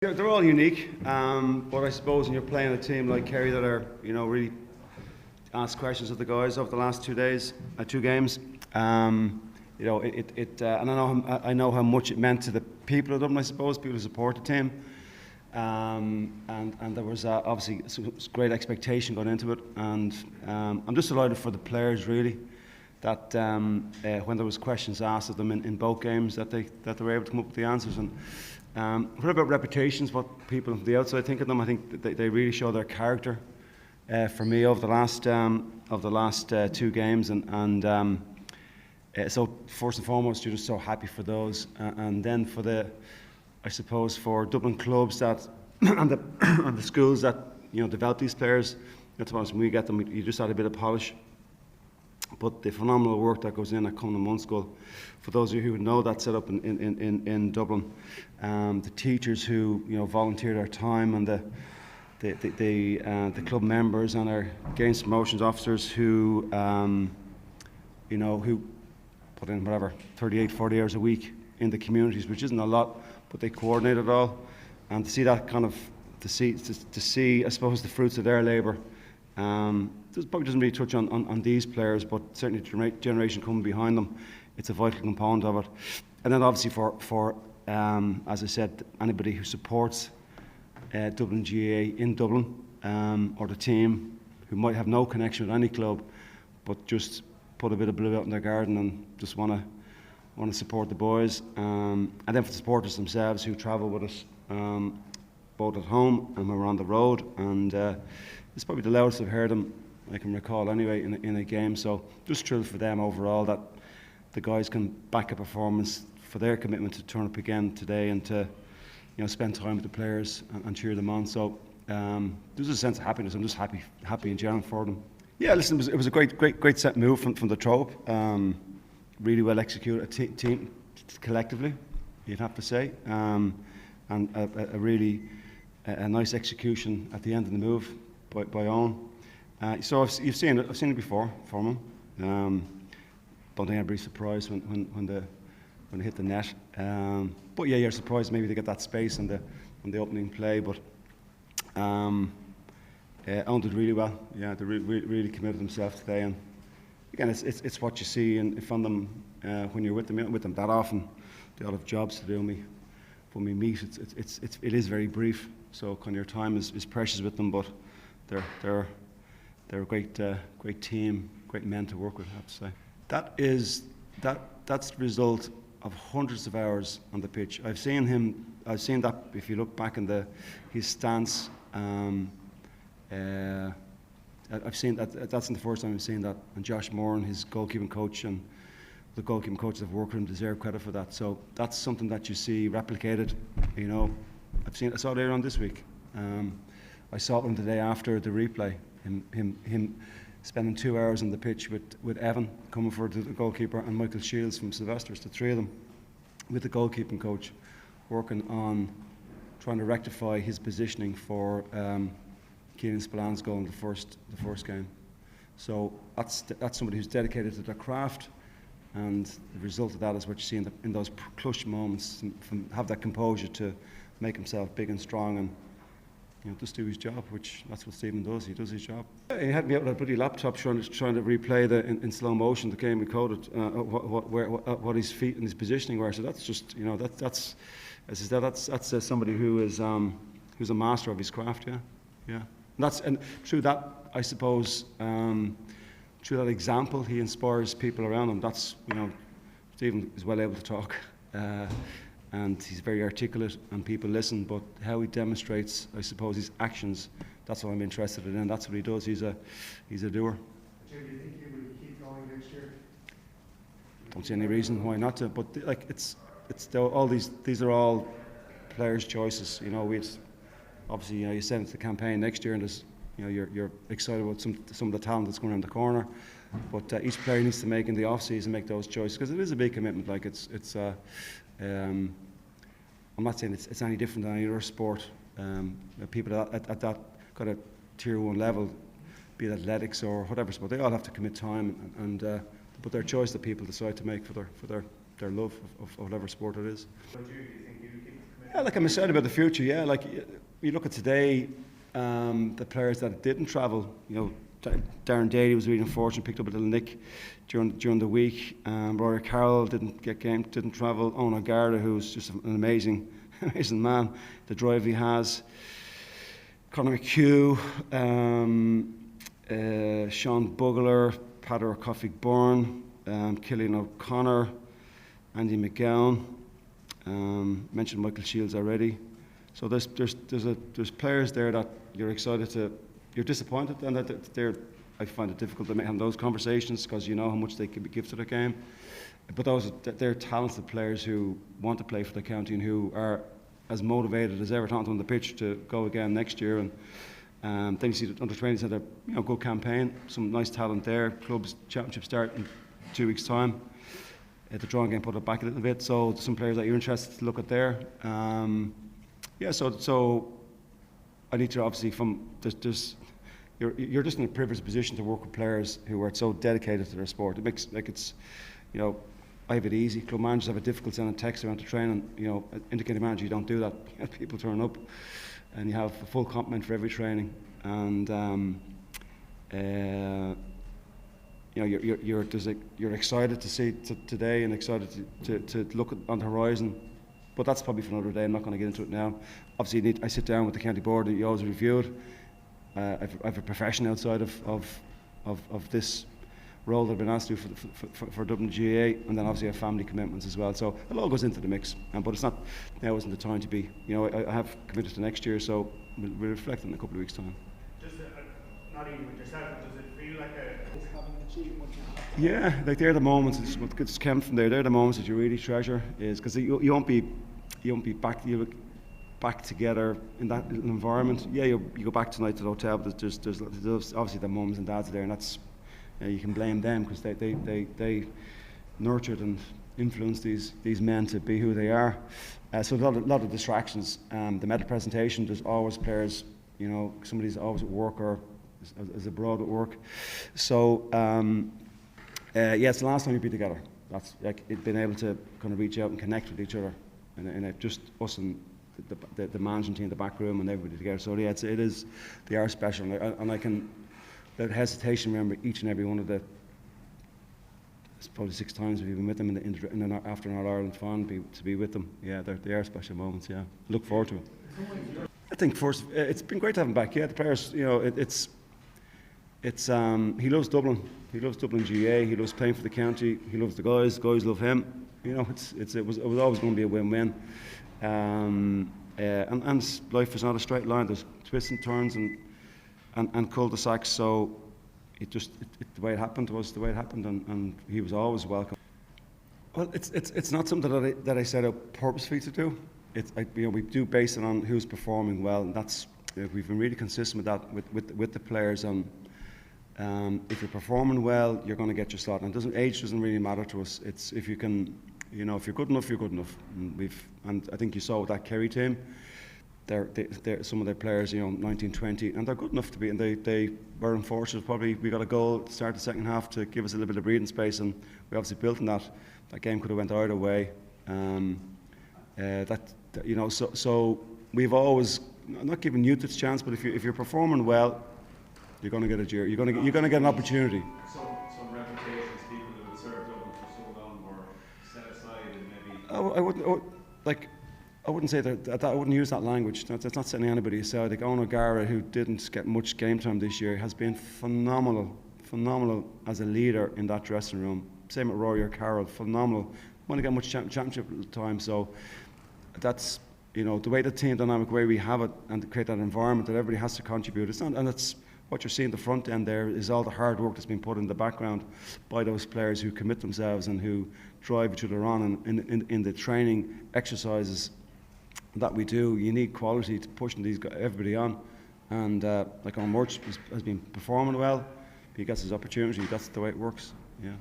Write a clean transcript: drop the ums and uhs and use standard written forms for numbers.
They're all unique, but I suppose when you're playing a team like Kerry that are, really ask questions of the guys over the last 2 days, 2 games, and I know how much it meant to the people of Dublin, I suppose, people who support the team, and there was obviously some great expectation going into it, and I'm just delighted for the players really that when there was questions asked of them in both games that they were able to come up with the answers. And what about reputations? What people from the outside think of them? I think they really show their character for me over the last 2 games, and so first and foremost, you're just so happy for those, and then for for Dublin clubs that and the schools that develop these players. That's why when we get them, you just add a bit of polish. But the phenomenal work that goes in at Connolly School, for those of you who know that set up in Dublin, the teachers who volunteer their time, and the club members and our games promotions officers who who put in 38-40 hours a week in the communities, which isn't a lot, but they coordinate it all, and to see that to see I suppose the fruits of their labour. This probably doesn't really touch on these players, but certainly the generation coming behind them, it's a vital component of it. And then obviously for as I said, anybody who supports Dublin GAA in Dublin, or the team, who might have no connection with any club, but just put a bit of blue out in their garden and just want to support the boys. And then for the supporters themselves who travel with us, both at home and when we're on the road, and it's probably the loudest I've heard them I can recall anyway in a game. So just thrilled for them overall that the guys can back a performance, for their commitment to turn up again today and to spend time with the players and cheer them on. So there's a sense of happiness. I'm just happy in general for them. Yeah, listen, it was a great set move from the Trope. Really well executed, a team collectively, you'd have to say, and a really nice execution at the end of the move by Eoin. So I've seen it before from him. Don't think anybody's surprised when they hit the net. But yeah, you're surprised maybe they get that space on the opening play. But Eoin did really well. Yeah, they really committed themselves today. And again, it's what you see from them when you're with them. You're not with them that often. They all have jobs to do. When we meet, it is very brief. So kind of your time is precious with them. But they're a great team, great men to work with, I have to say. That's the result of hundreds of hours on the pitch. I've seen that if you look back in his stance. I've seen that. That's the first time I've seen that. And Josh Moore and his goalkeeping coach and the goalkeeping coaches that have worked with him deserve credit for that. So that's something that you see replicated. I saw it earlier on this week. I saw it the day after the replay. Him spending 2 hours on the pitch with Evan coming for the goalkeeper and Michael Shields from Sylvester's, the three of them, with the goalkeeping coach, working on trying to rectify his positioning for Keenan Spillan's goal in the first game. So that's somebody who's dedicated to their craft, and the result of that is what you see in those clutch moments, from have that composure to make himself big and strong and just do his job, which that's what Stephen does. He does his job. He had me out with a bloody laptop trying to replay in slow motion the game we coded, what his feet and his positioning were. So that's just that's as I said, that's somebody who's a master of his craft. Yeah. And through that, I suppose, through that example, he inspires people around him. That's Stephen is well able to talk. And he's very articulate and people listen, but how he demonstrates, I suppose, his actions, that's what I'm interested in, and that's what he does. He's a doer. Jim, do you think he will keep going next year? Don't see any reason why not to, but all these are all players' choices. We'd obviously you send it to the campaign next year, and there's you're excited about some of the talent that's going around the corner, but each player needs to make in the off season make those choices, because it is a big commitment. I'm not saying it's any different than any other sport. People at that kind of tier 1 level, be it athletics or whatever sport, they all have to commit time and but their choice that people decide to make for their love of whatever sport it is. But do you think you keep the Yeah, like I'm excited about the future. Yeah, like you look at today, the players that didn't travel. Darren Daly was really unfortunate, picked up a little nick during the week. Rory Carroll didn't travel. Eoin O'Gara, who's just an amazing man, the drive he has. Conor McHugh, Sean Bugler, Peadar Coffey-Byrne, Cillian O'Connor, Andy McGowan. Mentioned Michael Shields already. So there's players there that you're disappointed, and that I find it difficult to have those conversations because you know how much they could give to the game. But they're talented players who want to play for the county and who are as motivated as ever on the pitch to go again next year. And then you see the under-20s had a good campaign, some nice talent there. Clubs championship start in 2 weeks' time. The drawing game put it back a little bit, so some players that you're interested to look at there. So I need to obviously you're just in a privileged position to work with players who are so dedicated to their sport. It makes I have it easy. Club managers have a difficult sending text around to training. Indicating manager, you don't do that. People turn up, and you have a full complement for every training. And you're excited to see today and excited to look on the horizon. But that's probably for another day. I'm not going to get into it now. Obviously, I sit down with the county board. You always review it. I have a profession outside of this role that I've been asked to do for Dublin GAA, and then obviously I have family commitments as well. So it all goes into the mix. But it's not now. Isn't the time to be? I have committed to next year, so we'll reflect in a couple of weeks' time. Just not even with yourself, does it feel like having achieved what you have? Yeah, like they're the moments. It's came from there. They're the moments that you really treasure, is because you won't be back together in that environment. Yeah, you go back tonight to the hotel, but there's obviously the mums and dads are there, and that's you can blame them because they nurtured and influenced these men to be who they are. So a lot of distractions. The medal presentation, there's always players. Somebody's always at work or is abroad at work. So it's the last time you'd be together. That's like being able to kind of reach out and connect with each other, and just us and the management team in the back room and everybody together. So yeah, they are special, and I can without hesitation remember each and every one of it's probably 6 times we've been with them after an All-Ireland final to be with them. Yeah, they are special moments. Yeah, look forward to it. I think first it's been great to have him back. Yeah, the players, he loves Dublin. He loves Dublin GAA. He loves playing for the county. He loves the guys. Guys love him. It was always going to be a win-win. And life is not a straight line. There's twists and turns and cul-de-sacs. So the way it happened was the way it happened, and he was always welcome. Well, it's not something that I set out purposefully to do. We do base it on who's performing well, and that's we've been really consistent with that with the players. And if you're performing well, you're going to get your slot. And age doesn't really matter to us. It's if you can, if you're good enough, you're good enough. And I think you saw with that Kerry team, they're some of their players, 19, 20, and they're good enough to be. And they were unfortunate. Probably we got a goal to start the second half to give us a little bit of breathing space, and we obviously built on that. That game could have went either way. So we've always not given youth its chance, but if you're performing well, you're going to get a jeer. You're going to get an opportunity. Some reputations, people who have served Dublin for so long were set aside, and maybe. I wouldn't say that. I wouldn't use that language. That's not setting anybody aside. Like Eoin O'Gara, who didn't get much game time this year, has been phenomenal as a leader in that dressing room. Same with Rory Carroll, phenomenal. Won't get much championship time, so that's the way the team dynamic, way we have it, and to create that environment that everybody has to contribute. It's not, and it's what you're seeing the front end there is all the hard work that's been put in the background by those players who commit themselves and who drive each other on, and in the training exercises that we do. You need quality to pushing everybody on, and like Eoin Murchan has been performing well. He gets his opportunity. That's the way it works. Yeah.